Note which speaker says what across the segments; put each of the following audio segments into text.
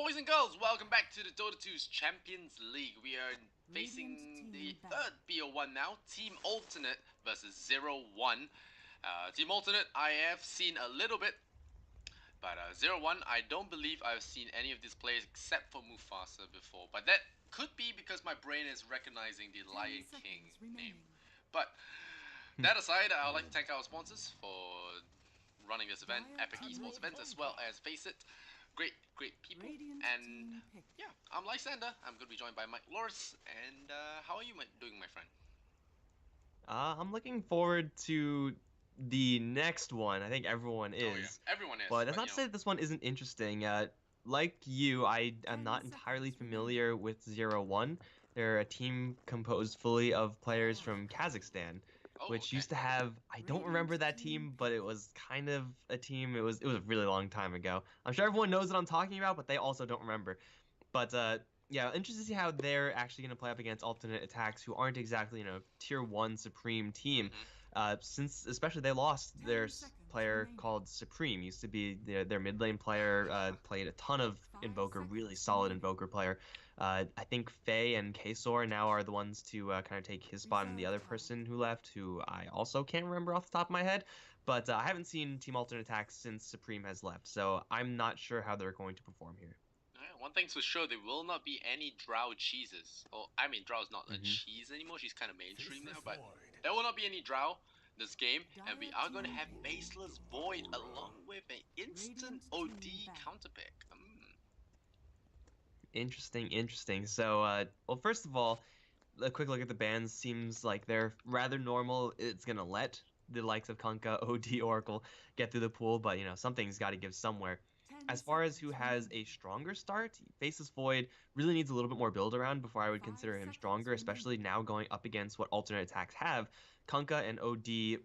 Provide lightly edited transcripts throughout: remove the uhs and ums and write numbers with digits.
Speaker 1: boys and girls, welcome back to the Dota 2's Champions League. We are facing the third BO1 now, Team Alternate versus 0-1. Team Alternate, I have seen a little bit, but 0-1, I don't believe I've seen any of these players except for Mufasa before. But that could be because my brain is recognizing the Lion King name. But that aside, I'd like to thank our sponsors for running this event, Epic Esports Events, as well as Face It. Great people. And yeah, I'm Lysander. I'm going to be joined by Mike Loris. And how are you doing, my friend?
Speaker 2: I'm looking forward to the next one. I think everyone is.
Speaker 1: Oh yeah, everyone is.
Speaker 2: But that's
Speaker 1: But
Speaker 2: not to say that this one isn't interesting. Like you, I am not entirely familiar with Zero One. They're a team composed fully of players from Kazakhstan,
Speaker 1: oh,
Speaker 2: which
Speaker 1: okay.
Speaker 2: used to have, I don't remember that team, but it was kind of a team. It was a really long time ago. I'm sure everyone knows what I'm talking about, but they also don't remember. But yeah, interested to see how they're actually going to play up against alternate attacks, who aren't exactly tier one supreme team. Since especially they lost their player called Supreme, used to be their mid lane player. Played a ton of Invoker, really solid Invoker player. I think Faye and Kaysor now are the ones to kind of take his spot, and the other person who left, who I also can't remember off the top of my head. But I haven't seen Team Alternate Attacks since Supreme has left, so I'm not sure how they're going to perform here.
Speaker 1: One thing's for sure, there will not be any Drow cheeses. Well, I mean, Drow's not a cheese anymore. She's kind of mainstream now, but there will not be any Drow this game, and we are going to have Baseless Void along with an instant OD counterpick.
Speaker 2: Interesting, interesting. So, well, first of all, a quick look at the bans seems like they're rather normal. It's gonna let the likes of Kunkka, OD, Oracle get through the pool, but something's got to give somewhere. As far as who has a stronger start, Faceless Void really needs a little bit more build around before I would consider him stronger, especially now going up against what alternate attacks have. Kunkka and OD,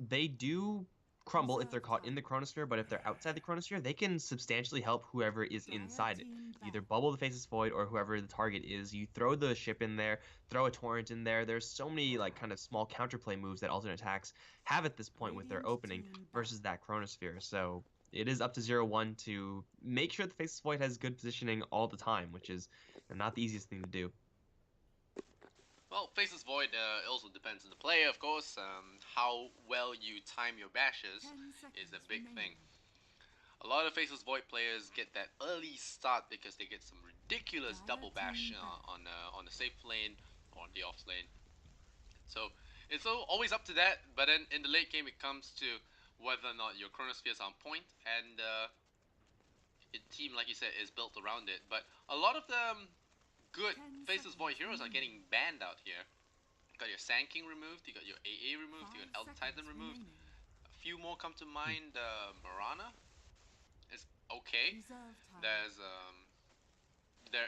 Speaker 2: they do crumble if they're caught in the chronosphere, but if they're outside the chronosphere, they can substantially help whoever is inside it. Either bubble the Faceless Void or whoever the target is. You throw the ship in there, throw a torrent in there. There's so many like kind of small counterplay moves that alternate attacks have at this point with their opening versus that chronosphere. So it is up to 0-1 to make sure the Faceless Void has good positioning all the time, which is not the easiest thing to do.
Speaker 1: Well, Faceless Void also depends on the player, of course. How well you time your bashes is a big thing. A lot of Faceless Void players get that early start because they get some ridiculous double bash on the safe lane or on the off lane. So it's always up to that, but then in the late game it comes to whether or not your chronosphere is on point, and your team, like you said, is built around it. But a lot of the good Faceless Void heroes are getting banned out here. You got your Sand King removed, you got your AA removed, you got Elder Titan removed. A few more come to mind. Marana is okay. There's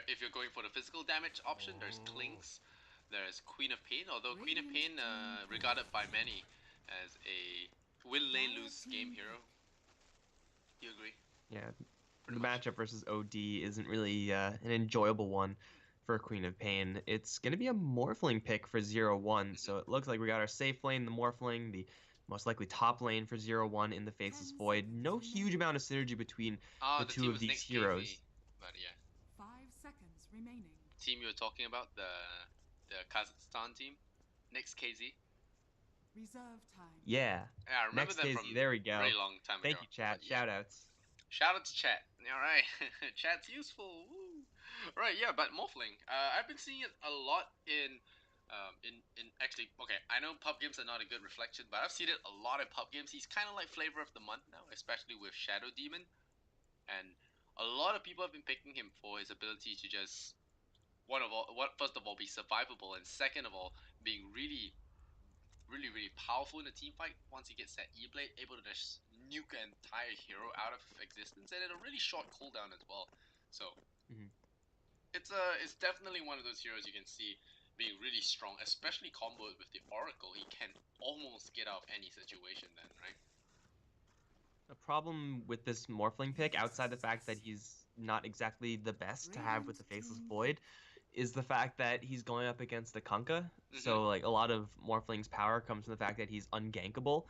Speaker 1: if you're going for the physical damage option, there's Clinks. There's Queen of Pain, although Queen of Pain regarded by many as a win lane lose game hero. Do you agree?
Speaker 2: Yeah,
Speaker 1: Pretty
Speaker 2: the
Speaker 1: much.
Speaker 2: matchup versus OD isn't really an enjoyable one for Queen of Pain. It's going to be a Morphling pick for 0-1, so it looks like we got our safe lane, the Morphling, the most likely top lane for 0-1 in the Faceless Void. No huge amount of synergy between the
Speaker 1: The
Speaker 2: two
Speaker 1: team
Speaker 2: of
Speaker 1: was
Speaker 2: these
Speaker 1: next
Speaker 2: heroes.
Speaker 1: KZ, but yeah.
Speaker 3: 5 seconds remaining.
Speaker 1: Team you were talking about, the Kazakhstan team, next KZ.
Speaker 3: Reserve time.
Speaker 2: Yeah,
Speaker 1: Yeah, I remember
Speaker 2: next
Speaker 1: them
Speaker 2: KZ,
Speaker 1: from
Speaker 2: there we
Speaker 1: a
Speaker 2: go.
Speaker 1: very long time ago.
Speaker 2: Thank you, chat.
Speaker 1: But yeah.
Speaker 2: Shoutouts.
Speaker 1: Shout out to chat. Alright, chat's useful. Woo. Right, yeah, but Morphling. I've been seeing it a lot in actually, okay, I know pub games are not a good reflection, but I've seen it a lot in pub games. He's kind of like flavor of the month now, especially with Shadow Demon. And a lot of people have been picking him for his ability to just, first of all, be survivable, and second of all, being really powerful in a team fight once he gets that E-Blade, able to just nuke an entire hero out of existence, and at a really short cooldown as well. So it's definitely one of those heroes you can see being really strong, especially comboed with the Oracle. He can almost get out of any situation then, right?
Speaker 2: A problem with this Morphling pick, outside the fact that he's not exactly the best to have with the Faceless Void, is the fact that he's going up against the Kunkka. So like a lot of Morphling's power comes from the fact that he's ungankable.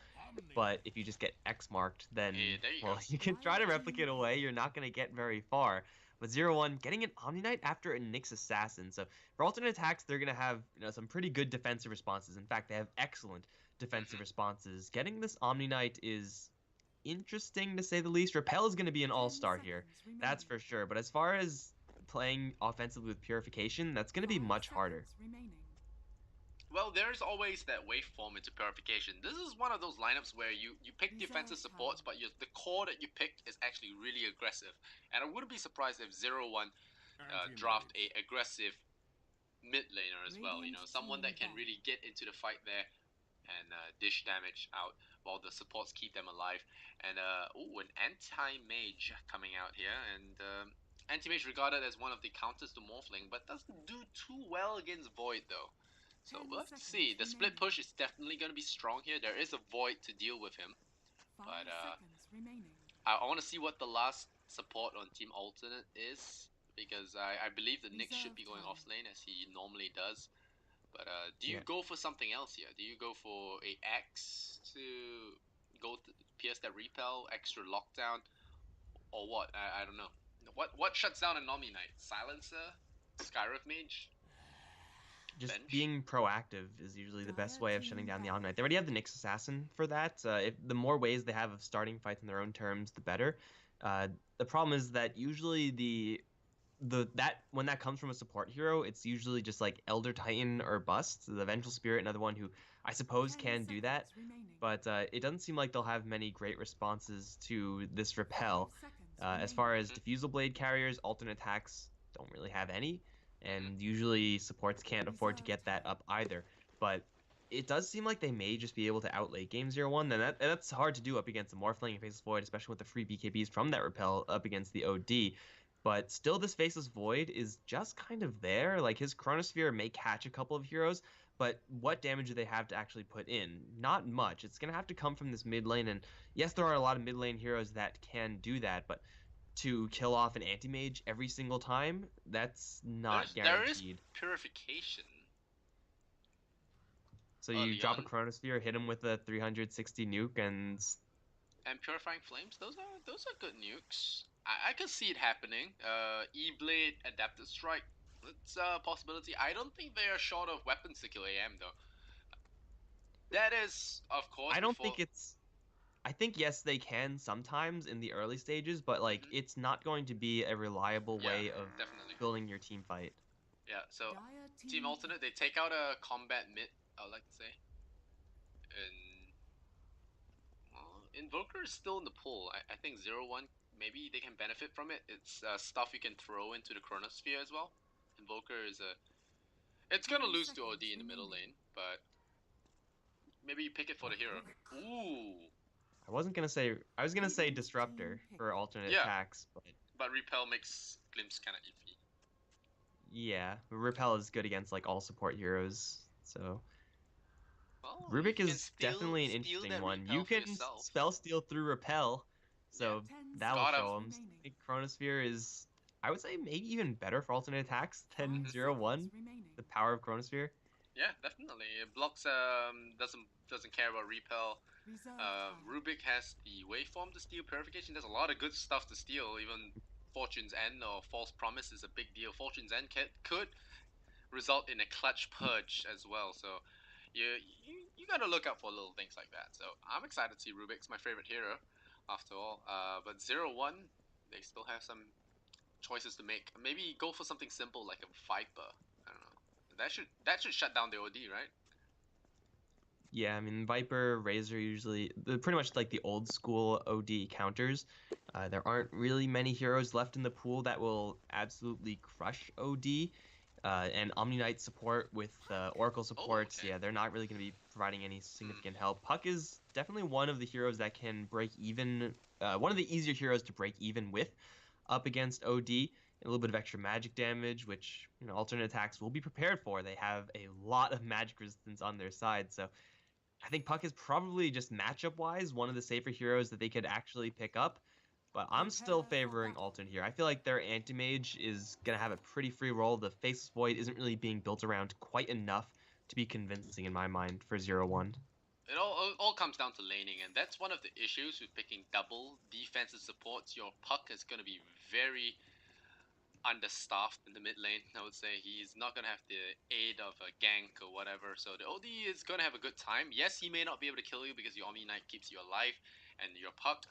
Speaker 2: But if you just get X marked, then
Speaker 1: Hey, there you
Speaker 2: well,
Speaker 1: go.
Speaker 2: you can try to replicate away. You're not going to get very far. But 0-1 getting an Omni Knight after a Nyx Assassin. So for alternate attacks, they're going to have some pretty good defensive responses. In fact, they have excellent defensive responses. Getting this Omni Knight is interesting to say the least. Repel is going to be an all-star here. That's for sure. But as far as playing offensively with Purification, that's going to be much harder.
Speaker 1: Well, there's always that waveform into Purification. This is one of those lineups where you pick defensive supports, but the core that you picked is actually really aggressive. And I wouldn't be surprised if 0-1 draft a aggressive mid laner as well. You know, someone that can really get into the fight there and dish damage out while the supports keep them alive. And an anti-mage coming out here, and anti-mage regarded as one of the counters to Morphling, but doesn't do too well against Void though. So we'll have to see. The split push is definitely going to be strong here. There is a Void to deal with him. But I want to see what the last support on Team Alternate is, because I believe the Nyx should be going off lane as he normally does. But do you go for something else here? Do you go for a X to go to pierce that repel, extra lockdown, or what? I don't know. What shuts down a Omni Knight? Silencer? Skyrith Mage?
Speaker 2: Just
Speaker 1: Bench?
Speaker 2: being proactive is usually the best way of shutting down the Omni Knight. They already have the Nyx Assassin for that. The more ways they have of starting fights in their own terms, the better. The problem is that usually when that comes from a support hero, it's usually just like Elder Titan or Bust. The Vengeful Spirit, another one who I suppose can do that, but it doesn't seem like they'll have many great responses to this repel. As far as Diffusal Blade carriers, alternate attacks don't really have any, and usually supports can't afford to get that up either. But it does seem like they may just be able to outlate game 0-1, and that's hard to do up against the Morphling and Faceless Void, especially with the free BKBs from that repel up against the OD. But still, this Faceless Void is just kind of there. Like, his Chronosphere may catch a couple of heroes, but what damage do they have to actually put in? Not much. It's going to have to come from this mid lane, and yes, there are a lot of mid lane heroes that can do that, but to kill off an anti-mage every single time, that's not guaranteed.
Speaker 1: There is Purification.
Speaker 2: So you drop a Chronosphere, hit him with a 360 nuke, and
Speaker 1: Purifying Flames, those are good nukes. I can see it happening. E-Blade, Adaptive Strike, it's a possibility. I don't think they are short of weapons to kill AM though. That is, of course.
Speaker 2: I think yes, they can sometimes in the early stages, but like it's not going to be a reliable way of building your team fight.
Speaker 1: Yeah. So Team Alternate, they take out a combat mid, I would like to say, and Invoker is still in the pool. I think 0-1. Maybe they can benefit from it. It's stuff you can throw into the Chronosphere as well. Invoker is it's gonna lose to OD in the middle lane, but maybe you pick it for the hero. Ooh.
Speaker 2: I was gonna say Disruptor for alternate attacks,
Speaker 1: but Repel makes Glimpse kind of iffy.
Speaker 2: Yeah, Repel is good against like all support heroes, so.
Speaker 1: Well,
Speaker 2: Rubik is definitely an interesting one. You can spell steal through Repel, so that'll show him. I think Chronosphere is, I would say, maybe even better for alternate attacks than 0-1. The power of Chronosphere.
Speaker 1: Yeah, definitely. It blocks. Doesn't care about Repel. Rubik has the waveform to steal. Purification. There's a lot of good stuff to steal. Even Fortune's End or False Promise is a big deal. Fortune's End could result in a clutch purge as well. So you gotta look out for little things like that. So I'm excited to see Rubik's my favorite hero, after all. But 0-1, they still have some choices to make. Maybe go for something simple like a Viper. I don't know. That should shut down the OD, right?
Speaker 2: Yeah, I mean Viper, Razor usually pretty much like the old school OD counters. There aren't really many heroes left in the pool that will absolutely crush OD. And Omni Knight support with Oracle supports, yeah, they're not really going to be providing any significant help. Puck is definitely one of the heroes that can break even, one of the easier heroes to break even with up against OD. A little bit of extra magic damage, which alternate attacks will be prepared for. They have a lot of magic resistance on their side, so I think Puck is probably just matchup-wise one of the safer heroes that they could actually pick up. But I'm still favoring alternate here. I feel like their anti-mage is going to have a pretty free role. The Faceless Void isn't really being built around quite enough to be convincing in my mind for 0-1.
Speaker 1: It all comes down to laning, and that's one of the issues with picking double defensive supports. Your Puck is going to be very understaffed in the mid lane. I would say he's not gonna have the aid of a gank or whatever. So the OD is gonna have a good time. Yes, he may not be able to kill you because your Omni Knight keeps you alive and your puck,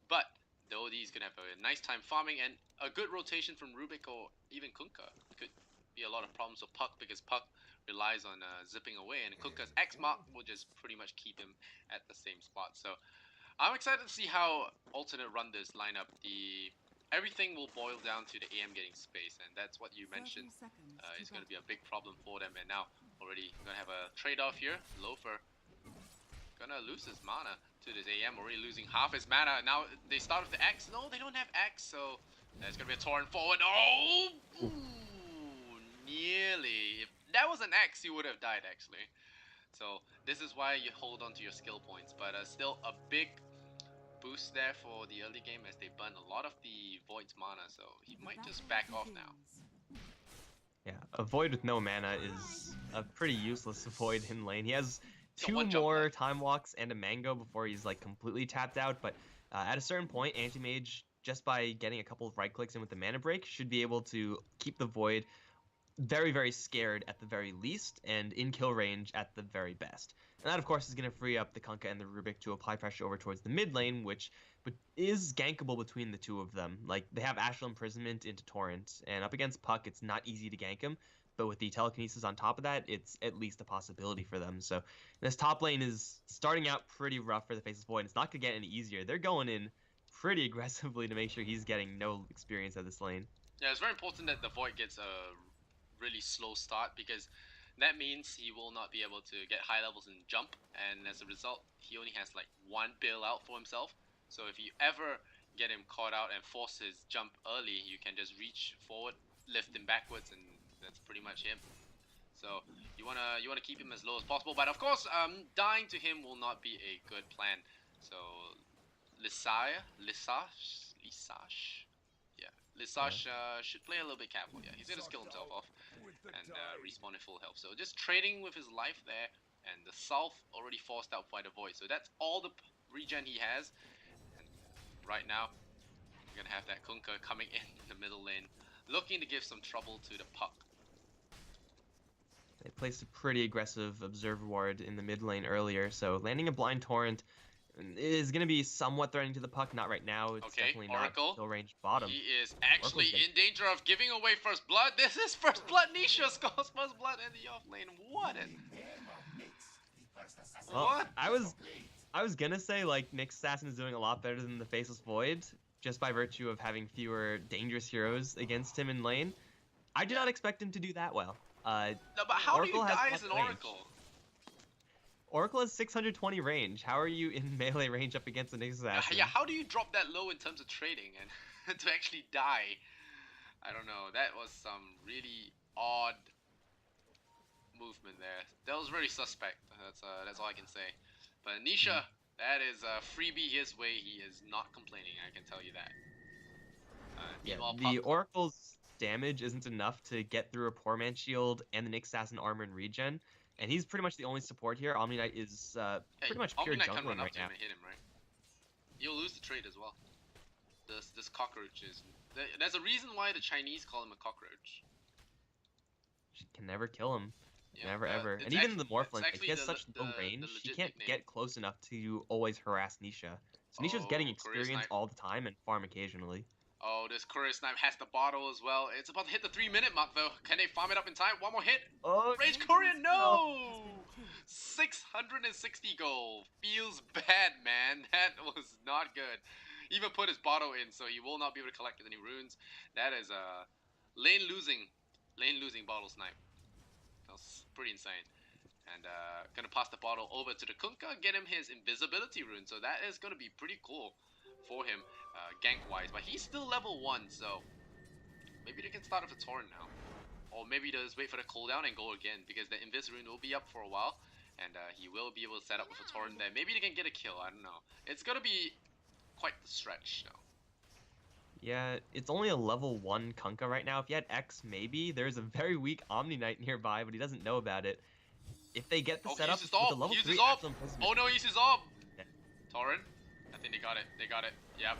Speaker 1: but the OD is gonna have a nice time farming and a good rotation from Rubik or even Kunkka. Could be a lot of problems with Puck because Puck relies on zipping away, and Kunkka's X mark will just pretty much keep him at the same spot. So I'm excited to see how alternate run this lineup. Everything will boil down to the AM getting space, and that's what you mentioned. Is going to be a big problem for them. And now already going to have a trade-off here. Loafer gonna lose his mana to this AM, already losing half his mana. Now they start with the X. No, they don't have X, so there's gonna be a torrent forward. Oh, ooh, nearly. If that was an X, you would have died actually. So this is why you hold on to your skill points, but still a big boost there for the early game as they burn a lot of the Void's mana, so he might just back off now.
Speaker 2: Yeah, a Void with no mana is a pretty useless Void in lane. He has two
Speaker 1: one
Speaker 2: more time walks and a mango before he's like completely tapped out, but at a certain point, Anti-Mage, just by getting a couple of right clicks in with the mana break, should be able to keep the Void very, very scared at the very least, and in kill range at the very best. And that, of course, is going to free up the Kunkka and the Rubik to apply pressure over towards the mid lane, which is gankable between the two of them. Like, they have Astral Imprisonment into Torrent, and up against Puck, it's not easy to gank him, but with the Telekinesis on top of that, it's at least a possibility for them. So this top lane is starting out pretty rough for the Faceless Void, and it's not going to get any easier. They're going in pretty aggressively to make sure he's getting no experience at this lane.
Speaker 1: Yeah, it's very important that the Void gets a really slow start, because that means he will not be able to get high levels in jump, and as a result he only has like one bailout for himself. So if you ever get him caught out and force his jump early, you can just reach forward, lift him backwards, and that's pretty much him. So you wanna keep him as low as possible, but of course dying to him will not be a good plan. So Lisage, should play a little bit careful. Yeah, he's gonna skill himself off and respawn at full health. So just trading with his life there, and the South already forced out by the Void. So that's all the regen he has. And right now, we're gonna have that Kunkka coming in the middle lane, looking to give some trouble to the Puck.
Speaker 2: They placed a pretty aggressive Observer Ward in the mid lane earlier, so landing a Blind Torrent is going to be somewhat threatening to the Puck. Not right now. It's definitely
Speaker 1: Oracle,
Speaker 2: not kill range bottom.
Speaker 1: He is actually in danger of giving away first blood. This is first blood. Nisha scores first blood in the off lane. What? What?
Speaker 2: I was gonna say like Nyx Assassin is doing a lot better than the Faceless Void, just by virtue of having fewer dangerous heroes against him in lane. I did not expect him to do that well.
Speaker 1: No, but how
Speaker 2: Oracle
Speaker 1: do you die as an Oracle?
Speaker 2: Oracle has 620 range. How are you in melee range up against a Nyx Assassin?
Speaker 1: Yeah, how do you drop that low in terms of trading and to actually die? I don't know. That was some really odd movement there. That was very suspect. That's all I can say. But Nisha, that is a freebie his way. He is not complaining. I can tell you that.
Speaker 2: Yeah, the Oracle's damage isn't enough to get through a Poor Man Shield and the Nyx Assassin armor and regen. And he's pretty much the only support here. Omni Knight is pretty much pure jungling right now.
Speaker 1: Hit him, right? You'll lose the trade as well. This cockroach is... There's a reason why the Chinese call him a cockroach.
Speaker 2: She can never kill him.
Speaker 1: Yeah,
Speaker 2: never ever. And even the Morphlin, like, he has such low range, she can't get close enough to always harass Nisha. So Nisha's getting experience all the time and farm occasionally.
Speaker 1: Oh, this Courier Snipe has the bottle as well. It's about to hit the 3-minute mark though. Can they farm it up in time? One more hit.
Speaker 2: Oh,
Speaker 1: Rage Courier, no! 660 gold. Feels bad, man. That was not good. Even put his bottle in, so he will not be able to collect any runes. That is a lane losing bottle snipe. That was pretty insane. And gonna pass the bottle over to the Kunkka, get him his invisibility rune. So that is gonna be pretty cool for him, gank-wise. But he's still level 1, so maybe they can start with a torrent now. Or maybe just wait for the cooldown and go again, because the invis rune will be up for a while. And he will be able to set up with a torrent there. Maybe they can get a kill, I don't know. It's gonna be quite the stretch though.
Speaker 2: Yeah, it's only a level 1 Kunkka right now. If he had X, maybe. There's a very weak Omni Knight nearby, but he doesn't know about it. If they get the setup with the level 3
Speaker 1: Oh no, he's his orb! Yeah. Torrent? I think they got it. They got it. Yep.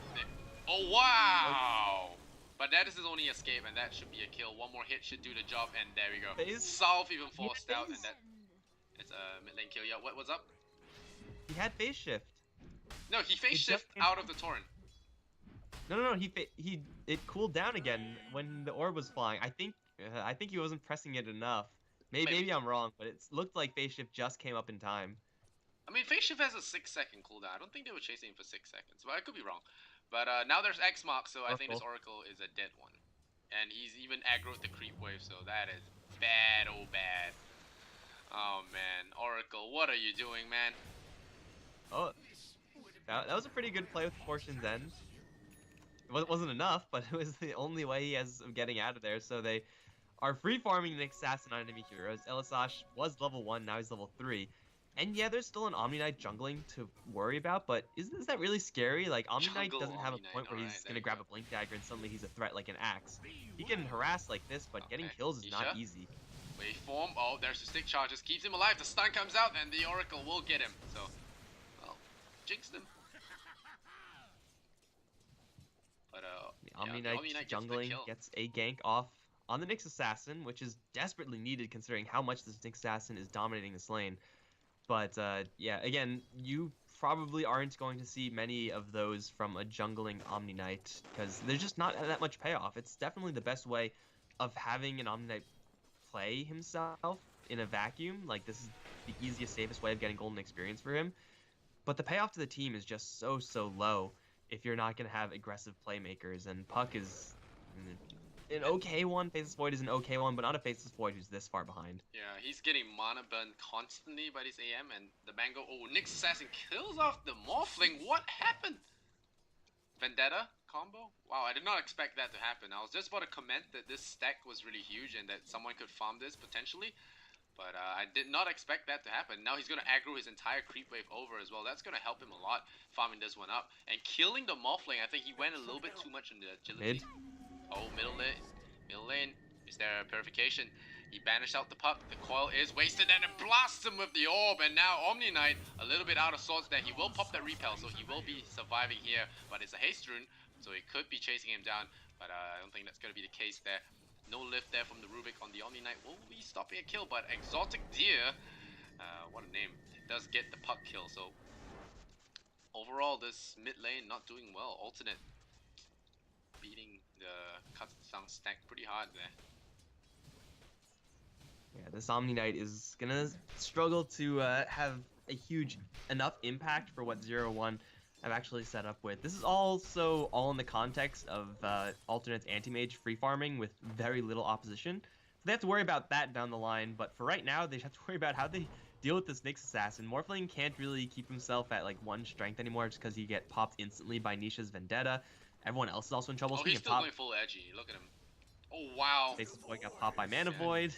Speaker 1: Oh wow! But that is his only escape, and that should be a kill. One more hit should do the job, and there we go.
Speaker 2: Phase?
Speaker 1: Salve even forced
Speaker 2: He
Speaker 1: out, and
Speaker 2: phase?
Speaker 1: that it's a mid lane kill. Yeah, what's up?
Speaker 2: He had phase shift.
Speaker 1: No, he phase
Speaker 2: It
Speaker 1: shift
Speaker 2: just came
Speaker 1: out
Speaker 2: down.
Speaker 1: of the torrent.
Speaker 2: No. It cooled down again when the orb was flying. I think he wasn't pressing it enough. Maybe I'm wrong, but it looked like phase shift just came up in time.
Speaker 1: I mean, phase shift has a 6-second cooldown. I don't think they were chasing him for 6 seconds, but I could be wrong. But now there's X mark, so I think this Oracle is a dead one. And he's even aggroed the creep wave, so that is bad, oh bad. Oh man, Oracle, what are you doing, man?
Speaker 2: Oh, that was a pretty good play with Fortune's End. It wasn't enough, but it was the only way he has of getting out of there. So they are free farming the assassin on enemy heroes. Elisash was level 1, now he's level 3. And yeah, there's still an Omni Knight jungling to worry about, but is that really scary? Like, Omni Knight doesn't have a point where he's going to grab a Blink Dagger and suddenly he's a threat like an Axe. He can harass like this, but getting kills is not easy.
Speaker 1: Waveform, oh, there's the stick charges, keeps him alive, the stun comes out, and the Oracle will get him. So, well, jinxed him. But,
Speaker 2: the Omni Knight jungling gets a gank off on the Nyx Assassin, which is desperately needed considering how much this Nyx Assassin is dominating this lane. But yeah, again, you probably aren't going to see many of those from a jungling Omni Knight because there's just not that much payoff. It's definitely the best way of having an Omni Knight play himself in a vacuum. Like, this is the easiest, safest way of getting golden experience for him. But the payoff to the team is just so low if you're not going to have aggressive playmakers. And Puck is an okay one. Faceless Void is an okay one, but not a Faceless Void who's this far behind.
Speaker 1: Yeah, he's getting mana burn constantly by this AM, and the Mango. Oh, Nyx Assassin kills off the Morphling. What happened? Vendetta combo? Wow, I did not expect that to happen. I was just about to comment that this stack was really huge and that someone could farm this potentially. But I did not expect that to happen. Now he's going to aggro his entire creep wave over as well. That's going to help him a lot farming this one up. And killing the Morphling, I think he went a little bit too much in the agility. Oh, middle lane. Is there a purification? He banished out the Puck. The coil is wasted and it blasts him with the orb. And now Omni Knight a little bit out of sorts there. He will pop that repel, so he will be surviving here. But it's a haste rune, so he could be chasing him down. But I don't think that's going to be the case there. No lift there from the Rubik on the Omni Knight. Will be stopping a kill, but Exotic Deer, what a name, does get the Puck kill. So overall, this mid lane not doing well. Alternate beating the Katsang stack pretty hard there.
Speaker 2: Yeah, this Omni Knight is gonna struggle to have a huge enough impact for what 0-1 I've actually set up with. This is also all in the context of Alternate's anti-mage free farming with very little opposition. So they have to worry about that down the line, but for right now, they have to worry about how they deal with this Nyx Assassin. Morphling can't really keep himself at like 1 strength anymore just because he get popped instantly by Nisha's Vendetta. Everyone else is also in trouble.
Speaker 1: Oh, he's still going full edgy. Look at him. Oh, wow.
Speaker 2: Faceless Void got popped by Mana Void.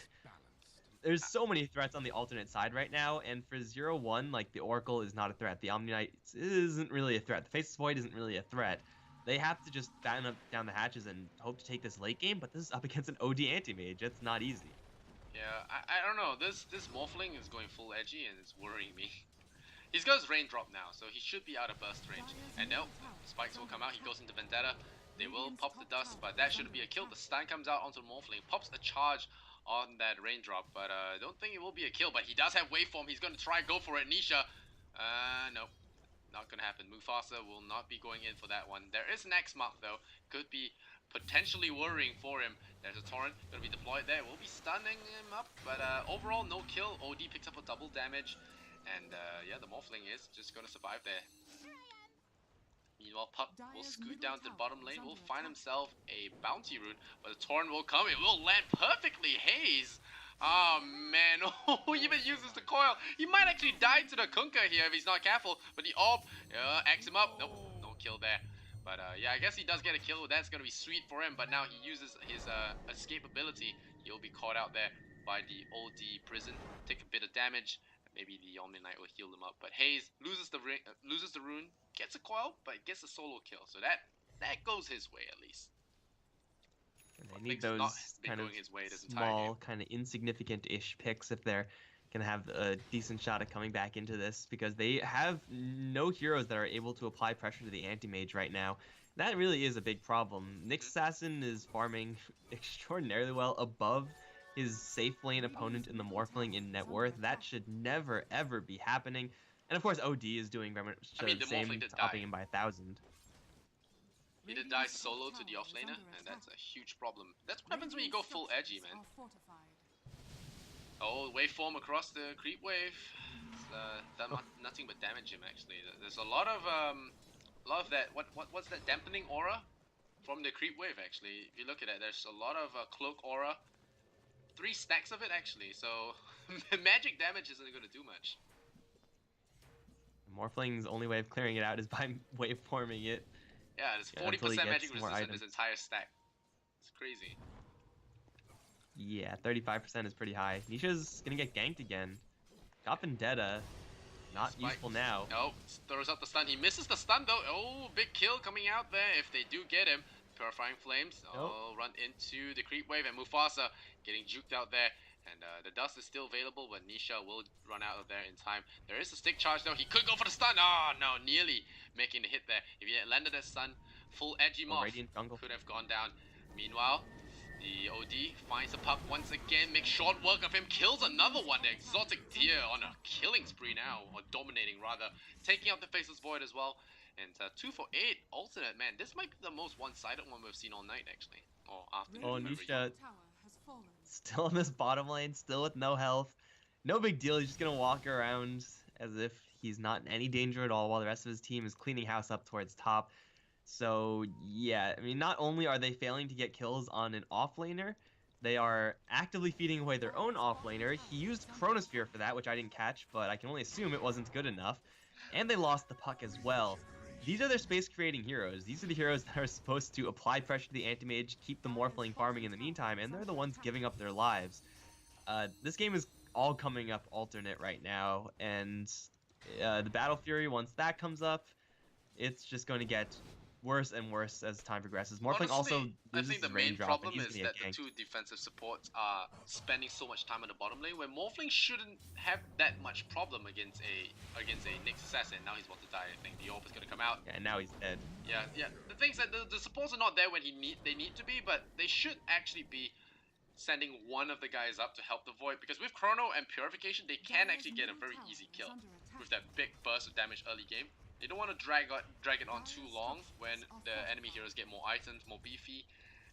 Speaker 2: There's so many threats on the alternate side right now, and for 0-1, like, the Oracle is not a threat. The Omni Knight isn't really a threat. The Faceless Void isn't really a threat. They have to just batten up down the hatches and hope to take this late game, but this is up against an OD anti-mage. It's not easy.
Speaker 1: Yeah, I don't know. This Morphling is going full edgy, and it's worrying me. He's got his raindrop now, so he should be out of burst range. And no, spikes will come out. He goes into Vendetta. They will pop the dust, but that shouldn't be a kill. The stun comes out onto the Morphling, pops a charge on that raindrop, but I don't think it will be a kill. But he does have waveform. He's going to try go for it. Nisha, no, not going to happen. Mufasa will not be going in for that one. There is an X mark though. Could be potentially worrying for him. There's a torrent going to be deployed there. Will be stunning him up, but overall no kill. OD picks up a double damage, and yeah, the Morphling is just going to survive there. Meanwhile, Puck will scoot down to the bottom lane, will find himself a bounty rune, but the torrent will come, it will land perfectly. Haze! Oh man, oh, he even uses the coil. He might actually die to the Kunkka here if he's not careful, but the orb, X him up. Nope, no kill there. But yeah, I guess he does get a kill. That's going to be sweet for him, but now he uses his escape ability. He'll be caught out there by the OD prison, take a bit of damage. Maybe the Omni Knight will heal them up. But Haze loses the rune, gets a coil, but gets a solo kill. So that goes his way at least.
Speaker 2: And they need those kind of small, kind of insignificant-ish picks if they're going to have a decent shot at coming back into this, because they have no heroes that are able to apply pressure to the anti-mage right now. That really is a big problem. Nyx Assassin is farming extraordinarily well above his safe lane opponent in the Morphling in net worth. That should never, ever be happening. And of course, OD is doing very much
Speaker 1: I mean,
Speaker 2: the
Speaker 1: the Morphling
Speaker 2: same,
Speaker 1: did
Speaker 2: topping
Speaker 1: die.
Speaker 2: him by 1,000.
Speaker 1: He did die solo to the offlaner, and that's a huge problem. That's what happens when you go full edgy, man. Oh, waveform across the creep wave. It's, done nothing but damage him actually. There's a lot of that. What's that dampening aura from the creep wave actually? If you look at it, there's a lot of cloak aura. 3 stacks of it actually. So magic damage isn't going to do much.
Speaker 2: Morphling's only way of clearing it out is by waveforming it.
Speaker 1: Yeah, there's 40% magic resistance in this entire stack. It's crazy.
Speaker 2: Yeah, 35% is pretty high. Nisha's gonna get ganked again. Got Vendetta. Not useful now.
Speaker 1: Oh, throws out the stun. He misses the stun though. Oh, big kill coming out there if they do get him. Purifying Flames. Oh, run into the creep wave and Mufasa getting juked out there. And the dust is still available, but Nisha will run out of there in time. There is a stick charge though. He could go for the stun. Oh no, nearly making the hit there. If he had landed that stun, full edgy moth could have gone down. Meanwhile, the OD finds a puck once again, makes short work of him, kills another one. The exotic deer on a killing spree now, or dominating rather, taking out the Faceless Void as well. And 2 for 8 alternate, man. This might be the most one-sided one we've seen all night actually, or afternoon.
Speaker 2: Oh, Nisha still in this bottom lane, still with no health. No big deal, he's just gonna walk around as if he's not in any danger at all while the rest of his team is cleaning house up towards top. So yeah, I mean, not only are they failing to get kills on an offlaner, they are actively feeding away their own offlaner. He used Chronosphere for that, which I didn't catch, but I can only assume it wasn't good enough. And they lost the puck as well. These are their space-creating heroes. These are the heroes that are supposed to apply pressure to the anti-mage, keep the Morphling farming in the meantime, and they're the ones giving up their lives. This game is all coming up alternate right now, and the Battle Fury, once that comes up, it's just going to get worse and worse as time progresses. Morphling also loses
Speaker 1: I think the
Speaker 2: his
Speaker 1: main
Speaker 2: range drop,
Speaker 1: problem is that the 2 defensive supports are spending so much time in the bottom lane, where Morphling shouldn't have that much problem against a Nyx Assassin. Now he's about to die, I think. The orb is going to come out.
Speaker 2: Yeah, and now he's dead.
Speaker 1: Yeah. The thing is that the supports are not there when they need to be, but they should actually be sending one of the guys up to help the Void, because with Chrono and Purification, they can actually get a very easy kill with that big burst of damage early game. You don't want to drag it on too long when the enemy heroes get more items, more beefy,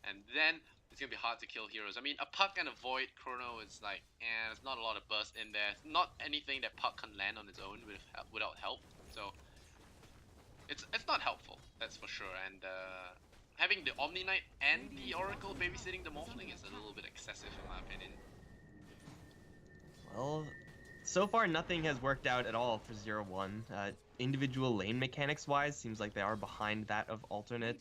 Speaker 1: and then it's gonna be hard to kill heroes. I mean, a Puck and a Void Chrono is like, there's not a lot of burst in there. It's not anything that Puck can land on its own without help. So it's not helpful, that's for sure. And having the Omni Knight and the Oracle babysitting the Morphling is a little bit excessive in my opinion.
Speaker 2: Well, so far nothing has worked out at all for 0-1. Individual lane mechanics wise, seems like they are behind that of alternate.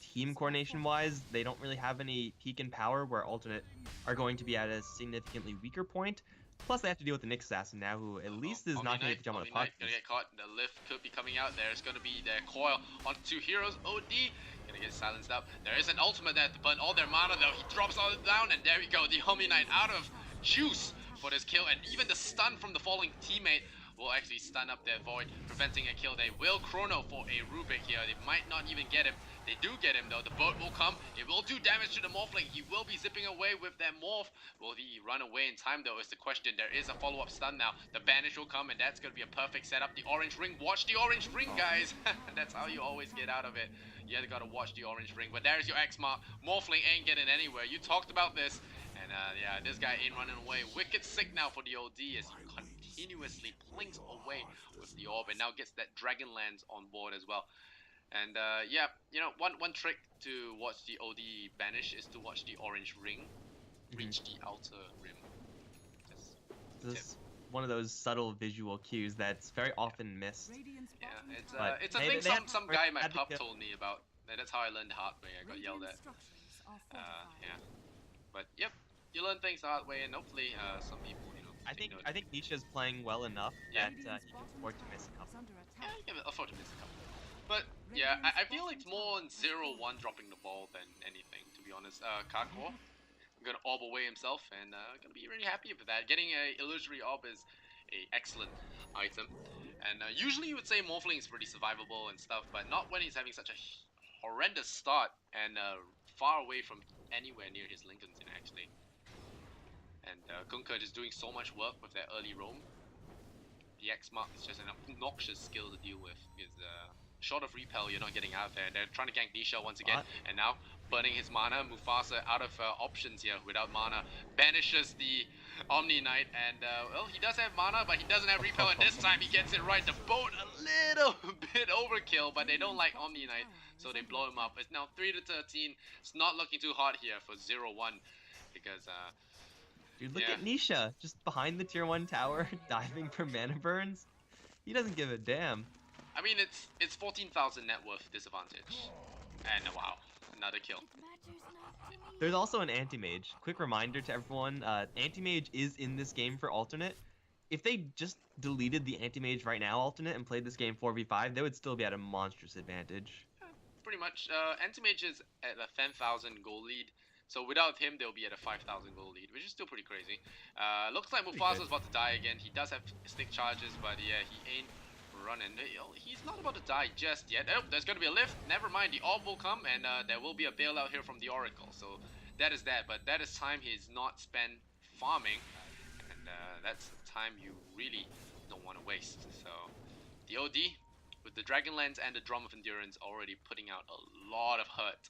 Speaker 2: Team coordination wise, they don't really have any peak in power where alternate are going to be at a significantly weaker point. Plus they have to deal with the Nyx Assassin now, who at least is not going to jump on a puck.
Speaker 1: Gonna get caught. The lift could be coming out. There's gonna be their coil onto 2 heroes. OD gonna get silenced up. There is an ultimate there to burn all their mana though. He drops all it down, and there we go. The Omni Knight out of juice for this kill, and even the stun from the falling teammate will actually stun up their Void, preventing a kill. They will Chrono for a Rubik here. They might not even get him. They do get him though. The boat will come. It will do damage to the Morphling. He will be zipping away with that Morph. Will he run away in time though is the question. There is a follow-up stun now. The Banish will come, and that's going to be a perfect setup. The Orange Ring. Watch the Orange Ring, guys. That's how you always get out of it. You got to watch the Orange Ring. But there's your X mark. Morphling ain't getting anywhere. You talked about this. And yeah, this guy ain't running away. Wicked sick now for the OD as he continuously plinks away with the orb, and now gets that Dragonlance on board as well. And yeah, you know, one trick to watch the OD banish is to watch the Orange Ring reach the outer rim.
Speaker 2: This is one of those subtle visual cues that's very often missed.
Speaker 1: Yeah, it's a thing some guy in my pub told me about. And that's how I learned the hard way. I got yelled at. Yeah, but yep. You learn things the hard way, and hopefully some people, you know.
Speaker 2: I think Nisha's playing well enough that he can afford to miss a couple.
Speaker 1: Yeah, he can afford to miss a couple. But yeah, I feel it's more on 0-1 dropping the ball than anything, to be honest. Kakor gonna orb away himself, and gonna be really happy with that. Getting a illusory orb is a excellent item, and usually you would say Morphling is pretty survivable and stuff, but not when he's having such a horrendous start and far away from anywhere near his Lincoln's in actually. And Kunkka just doing so much work with that early roam. The X mark is just an obnoxious skill to deal with because short of repel, you're not getting out of there. And they're trying to gank Nisha once again, and now burning his mana. Mufasa out of options here without mana, banishes the Omni Knight, and well, he does have mana, but he doesn't have repel, and this time he gets it right. The boat a little bit overkill, but they don't like Omni Knight, so they blow him up. It's now 3 to 13. It's not looking too hot here for 0-1 because
Speaker 2: Dude, look at Nisha, just behind the tier 1 tower, diving for mana burns. He doesn't give a damn.
Speaker 1: I mean, it's 14,000 net worth disadvantage. And wow, another kill.
Speaker 2: There's also an anti-mage. Quick reminder to everyone, anti-mage is in this game for alternate. If they just deleted the anti-mage right now alternate and played this game 4v5, they would still be at a monstrous advantage.
Speaker 1: Pretty much, anti-mage is at a 10,000 gold lead. So without him, they'll be at a 5,000 gold lead, which is still pretty crazy. Looks like Mufasa's about to die again. He does have stick charges, but yeah, he ain't running. He's not about to die just yet. Oh, there's going to be a lift. Never mind, the orb will come, and there will be a bailout here from the Oracle. So that is that, but that is time he's not spent farming, and that's the time you really don't want to waste. So the OD, with the Dragon Lance and the Drum of Endurance already putting out a lot of hurt.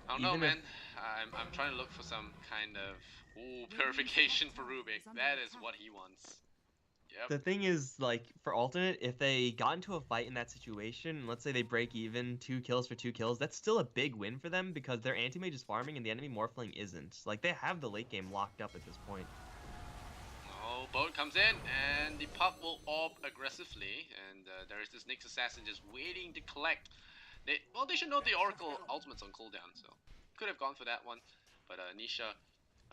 Speaker 1: I don't know, man. I'm trying to look for some kind of purification for Rubik. That is what he wants. Yep.
Speaker 2: The thing is, like, for alternate, if they got into a fight in that situation, let's say they break even, 2 kills for 2 kills, that's still a big win for them because their anti-mage is farming and the enemy Morphling isn't. Like, they have the late game locked up at this point.
Speaker 1: Oh, boat comes in, and the pup will orb aggressively, and there is this Nyx Assassin just waiting to collect. They should know the Oracle ultimate's on cooldown, so could have gone for that one. But Nisha,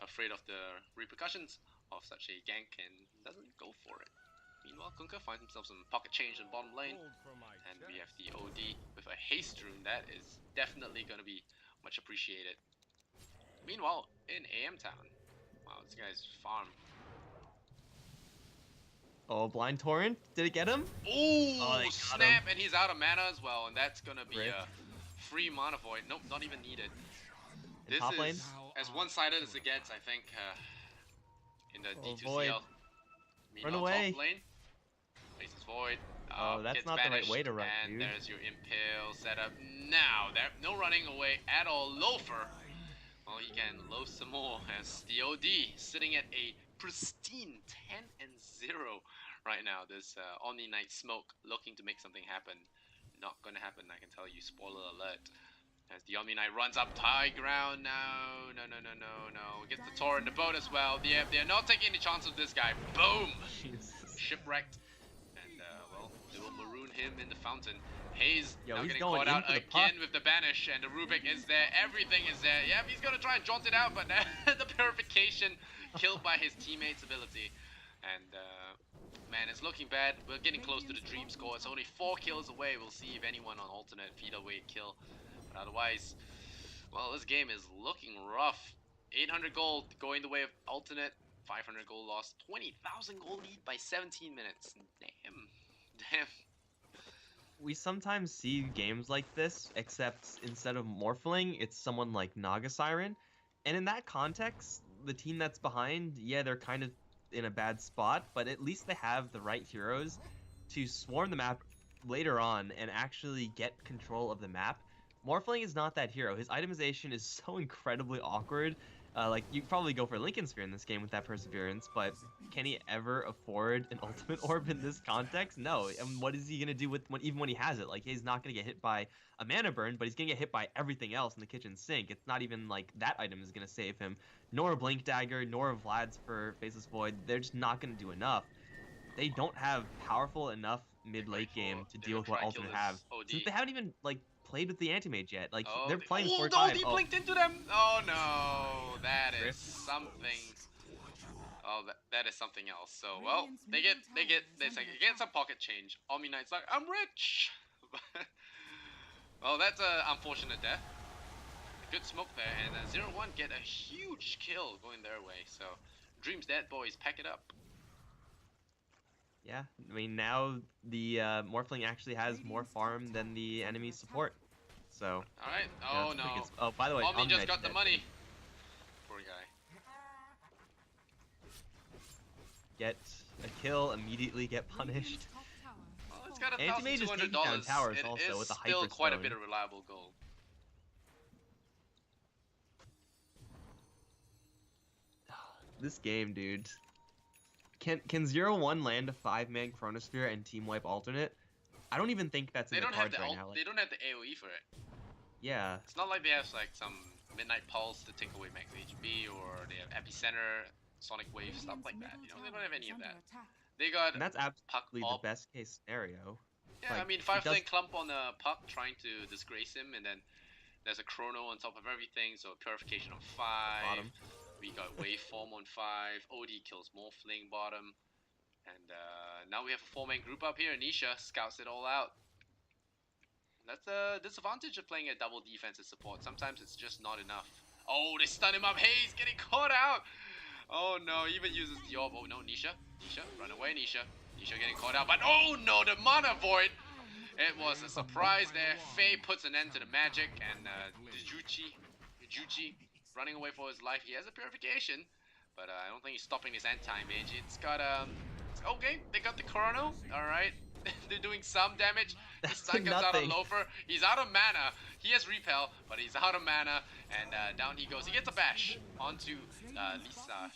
Speaker 1: afraid of the repercussions of such a gank, and doesn't go for it. Meanwhile, Kunkka finds himself some pocket change in bottom lane, and we have the OD with a haste rune that is definitely going to be much appreciated. Meanwhile, in AM Town, wow, this guy's farm.
Speaker 2: Oh, Blind Torrent? Did it get him?
Speaker 1: Ooh, oh, snap, and he's out of mana as well, and that's gonna be a free mana void. Nope, not even needed. This
Speaker 2: top
Speaker 1: is
Speaker 2: lane?
Speaker 1: as one-sided as it gets, I think, in the D2CL.
Speaker 2: Void.
Speaker 1: Meanwhile,
Speaker 2: Run away.
Speaker 1: top lane, faces void.
Speaker 2: Oh, that's not the right way to run,
Speaker 1: and
Speaker 2: dude.
Speaker 1: there's your impale setup. Now, there no running away at all. Loafer. Well, he can loaf some more as the OD sitting at a pristine 10-0 right now. This Omni Knight smoke looking to make something happen. Not gonna happen, I can tell you. Spoiler alert. As the Omni Knight runs up high ground. No. Gets the Tor in the boat as well. They're not taking any chance of this guy. Boom!
Speaker 2: Jesus.
Speaker 1: Shipwrecked. And well, they will maroon him in the fountain. Hayes now
Speaker 2: he's
Speaker 1: getting
Speaker 2: going
Speaker 1: caught out
Speaker 2: into the
Speaker 1: again
Speaker 2: puck.
Speaker 1: with the banish, and the Rubik is there. Everything is there. Yeah, he's gonna try and jaunt it out, but the purification killed by his teammate's ability. And man, it's looking bad. We're getting close to the dream score. It's only 4 kills away. We'll see if anyone on alternate feed away kill. But otherwise, well, this game is looking rough. 800 gold going the way of alternate. 500 gold lost. 20,000 gold lead by 17 minutes. Damn.
Speaker 2: We sometimes see games like this, except instead of Morphling, it's someone like Naga Siren. And in that context, the team that's behind, yeah, they're kind of in a bad spot, but at least they have the right heroes to swarm the map later on and actually get control of the map. Morphling is not that hero. His itemization is so incredibly awkward. Like, you could probably go for Lincoln Sphere in this game with that Perseverance, but can he ever afford an ultimate orb in this context? No. And what is he going to do even when he has it? Like, he's not going to get hit by a mana burn, but he's going to get hit by everything else in the kitchen sink. It's not even like that item is going to save him. Nor a Blink Dagger, nor a Vlad's for Faceless Void. They're just not going to do enough. They don't have powerful enough mid-late game to deal with what alternate have. Since they haven't even, like, played with the anti-mage yet. Like, they're playing 4-5.
Speaker 1: Oh, no, he blinked into them! Oh, no. That is something. Oh, that is something else. So, well, they get some pocket change. Omni Knight's like, I'm rich! Well, that's an unfortunate death. Good smoke there, and 0-1 get a huge kill going their way. So, Dream's dead, boys. Pack it up.
Speaker 2: Yeah, I mean now the Morphling actually has more farm than the enemy support. So
Speaker 1: Alright.
Speaker 2: yeah,
Speaker 1: Oh
Speaker 2: that's pretty
Speaker 1: no.
Speaker 2: good. Oh, by the way,
Speaker 1: Omni just
Speaker 2: Omni
Speaker 1: got the
Speaker 2: dead
Speaker 1: money.
Speaker 2: too.
Speaker 1: Poor guy.
Speaker 2: Get a kill, immediately get punished.
Speaker 3: Radiant's top tower has
Speaker 1: Well, it's
Speaker 3: fallen.
Speaker 1: got
Speaker 2: Anti-Mage is taking down
Speaker 1: $1,200.
Speaker 2: towers
Speaker 1: It
Speaker 2: also
Speaker 1: is
Speaker 2: with a
Speaker 1: still quite a bit
Speaker 2: Hyperstone.
Speaker 1: of reliable gold.
Speaker 2: This game, dude. Can 0-1 land a 5-man Chronosphere and team wipe alternate? I don't even think that's in
Speaker 1: They
Speaker 2: the
Speaker 1: don't have
Speaker 2: cards
Speaker 1: the
Speaker 2: right now.
Speaker 1: they
Speaker 2: Like,
Speaker 1: don't have the AoE for it.
Speaker 2: yeah,
Speaker 1: It's not like they have like some Midnight Pulse to take away max HP, or they have Epicenter, Sonic Wave, stuff like that. You know, they don't have any of that. They got
Speaker 2: and that's
Speaker 1: Puck
Speaker 2: absolutely the
Speaker 1: Pop.
Speaker 2: best case scenario.
Speaker 1: Yeah, I
Speaker 2: Like,
Speaker 1: mean,
Speaker 2: it
Speaker 1: 5
Speaker 2: does
Speaker 1: lane clump on a Puck trying to disgrace him, and then there's a Chrono on top of everything, so Purification on 5.
Speaker 2: bottom.
Speaker 1: We got Waveform on 5. OD kills Morphling bottom. And now we have a 4-man group up here. Nisha scouts it all out. That's the disadvantage of playing a double defensive support. Sometimes it's just not enough. Oh, they stun him up. Hey, he's getting caught out. Oh no, he even uses the orb. Oh no, Nisha. Nisha, run away, Nisha. Nisha getting caught out. But oh no, the mana void. It was a surprise there. Faye puts an end to the magic, and Juchi running away for his life. He has a purification, but I don't think he's stopping this anti-mage. It's got okay, they got the chrono. All right, they're doing some damage. The
Speaker 2: That's
Speaker 1: stun comes out on
Speaker 2: nothing.
Speaker 1: Loafer. He's out of mana. He has repel, but he's out of mana, and down he goes. He gets a bash onto Lisa,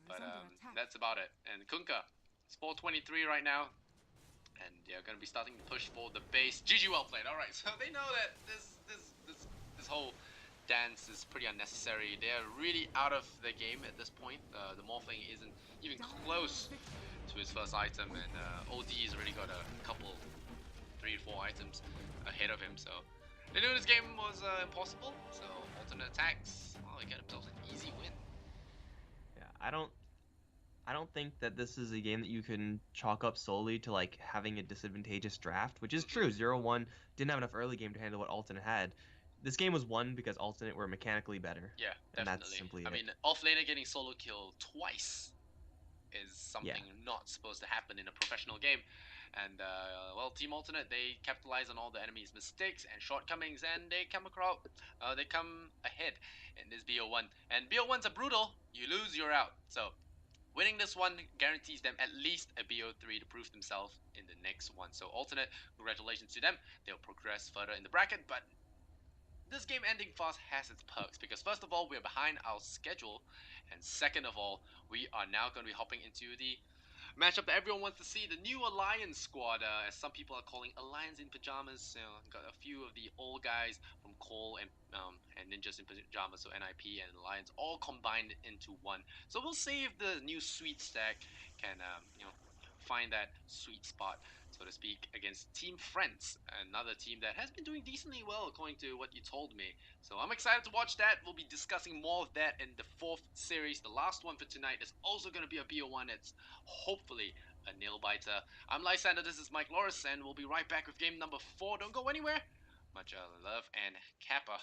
Speaker 1: but that's about it. And Kunkka, it's 423 right now. And they're gonna be starting to push for the base. GG, well played. All right, so they know that this whole dance is pretty unnecessary. They're really out of the game at this point. The Morphling isn't even close to his first item, and OD's already got a couple, 3 or 4 items ahead of him. So they knew this game was impossible. So alternate attacks. Oh, they got themselves an easy win.
Speaker 2: Yeah, I don't think that this is a game that you can chalk up solely to like having a disadvantageous draft, which is true. 0-1 didn't have enough early game to handle what alternate had. This game was won because alternate were mechanically better.
Speaker 1: Yeah,
Speaker 2: And
Speaker 1: definitely.
Speaker 2: that's simply
Speaker 1: I
Speaker 2: it.
Speaker 1: mean, offlaner getting solo kill twice is something
Speaker 2: Yeah.
Speaker 1: not supposed to happen in a professional game. And well, Team Alternate, they capitalize on all the enemy's mistakes and shortcomings, and they come across, they come ahead in this BO1. And BO1s are brutal. You lose, you're out. So winning this one guarantees them at least a BO3 to prove themselves in the next one. So Alternate, congratulations to them. They'll progress further in the bracket, but this game ending fast has its perks, because first of all, we're behind our schedule, and second of all, we are now going to be hopping into the matchup that everyone wants to see, the new Alliance squad, as some people are calling Alliance in Pajamas. You know, got a few of the old guys from Cole and Ninjas in Pajamas, so NIP and Alliance, all combined into one. So we'll see if the new sweet stack can, find that sweet spot, so to speak, against Team Friends, another team that has been doing decently well according to what you told me. So I'm excited to watch that. We'll be discussing more of that in the 4th series. The last one for tonight is also going to be a BO1. It's hopefully a nail biter. I'm Lysander, this is Mike Loris, and we'll be right back with game number 4. Don't go anywhere. Much love and Kappa.